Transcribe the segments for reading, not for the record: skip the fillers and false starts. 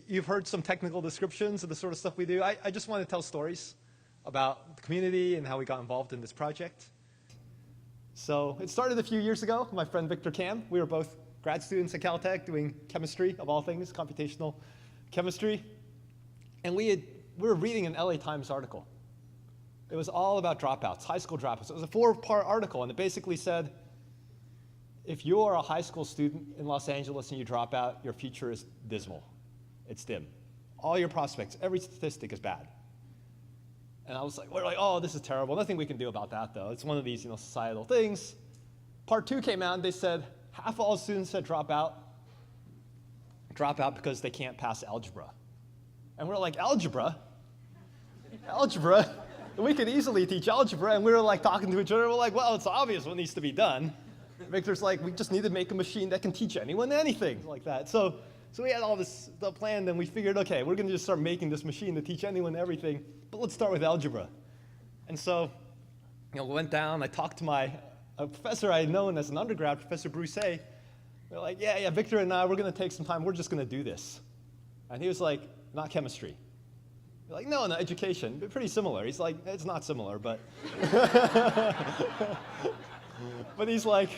you've heard some technical descriptions of the sort of stuff we do. I just want to tell stories about the community and how we got involved in this project. So it started a few years ago with my friend Victor Cam. We were both grad students at Caltech doing chemistry, of all things, computational chemistry. And we were reading an LA Times article. It was all about dropouts, high school dropouts. It was a 4-part article, and it basically said, if you're a high school student in Los Angeles and you drop out, your future is dismal. It's dim. All your prospects, every statistic is bad. And I was like, we're like, oh, this is terrible. Nothing we can do about that, though. It's one of these, societal things. Part 2 came out, and they said half all students that drop out because they can't pass algebra. And we're like, algebra? Algebra? We could easily teach algebra. And we were like talking to each other. We're like, well, it's obvious what needs to be done. Victor's like, we just need to make a machine that can teach anyone anything, like that. So we had all this stuff planned, and we figured, okay, we're going to just start making this machine to teach anyone everything, but let's start with algebra. And so, we went down. I talked to a professor I had known as an undergrad, Professor Broussais. We're like, yeah, Victor and I, we're going to take some time. We're just going to do this. And he was like, not chemistry. We're like, no, education. Pretty similar. He's like, it's not similar, but. But he's like,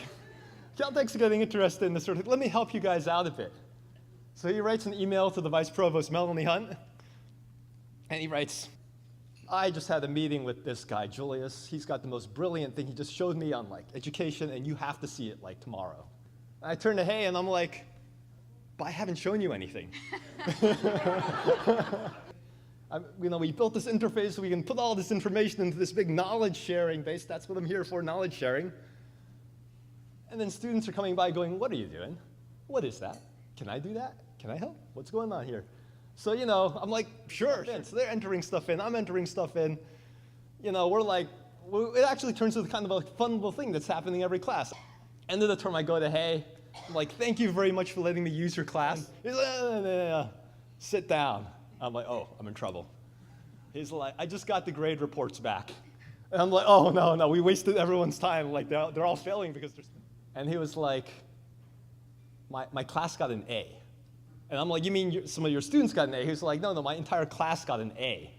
Caltech's getting interested in this sort of, let me help you guys out a bit. So he writes an email to the Vice Provost, Melanie Hunt, and he writes, I just had a meeting with this guy, Julius. He's got the most brilliant thing he just showed me on education, and you have to see it tomorrow. And I turn to Hay, and I'm like, but I haven't shown you anything. We built this interface so we can put all this information into this big knowledge sharing base. That's what I'm here for, knowledge sharing. And then students are coming by going, what are you doing? What is that? Can I do that? Can I help? What's going on here? So, I'm like, sure. So they're entering stuff in. I'm entering stuff in. We're like, it actually turns into kind of a fun little thing that's happening every class. End of the term, I go to Hay. I'm like, thank you very much for letting me use your class. He's like, sit down. I'm like, oh, I'm in trouble. He's like, I just got the grade reports back. And I'm like, oh, no, we wasted everyone's time. They're all failing because there's... And he was like, my class got an A. And I'm like, you mean some of your students got an A? He was like, no, my entire class got an A.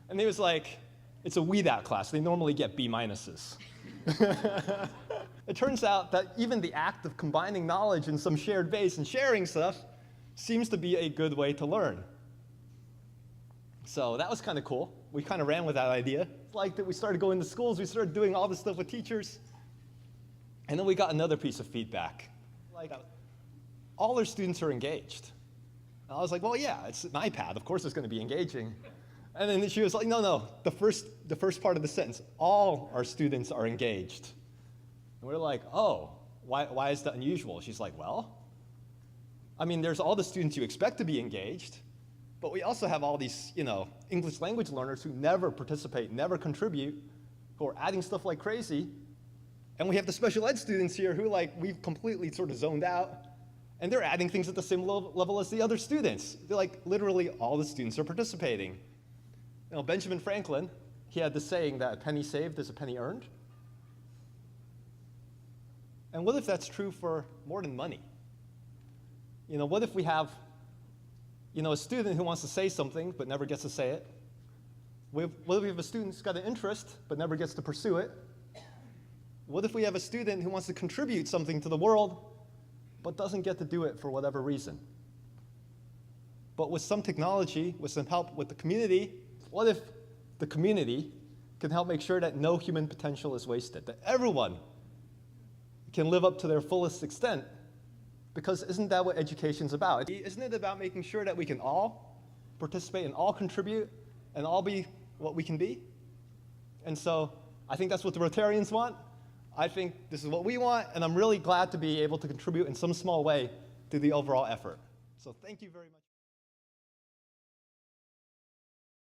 And he was like, it's a weed out class. They normally get B minuses. It turns out that even the act of combining knowledge in some shared base and sharing stuff seems to be a good way to learn. So that was kind of cool. We kind of ran with that idea. Like that we started going to schools. We started doing all this stuff with teachers. And then we got another piece of feedback. All our students are engaged. And I was like, well, yeah, it's an iPad. Of course it's going to be engaging. And then she was like, no, the first part of the sentence, all our students are engaged. And we're like, oh, why is that unusual? She's like, well, there's all the students you expect to be engaged, but we also have all these, English language learners who never participate, never contribute, who are adding stuff like crazy. And we have the special ed students here who we've completely sort of zoned out, and they're adding things at the same level as the other students. They're literally all the students are participating. Benjamin Franklin, he had this saying that a penny saved is a penny earned. And what if that's true for more than money? What if we have, a student who wants to say something but never gets to say it? What if we have a student who's got an interest but never gets to pursue it? What if we have a student who wants to contribute something to the world but doesn't get to do it for whatever reason? But with some technology, with some help with the community, what if the community can help make sure that no human potential is wasted, that everyone can live up to their fullest extent? Because isn't that what education's about? Isn't it about making sure that we can all participate and all contribute and all be what we can be? And so I think that's what the Rotarians want. I think this is what we want, and I'm really glad to be able to contribute in some small way to the overall effort. So thank you very much.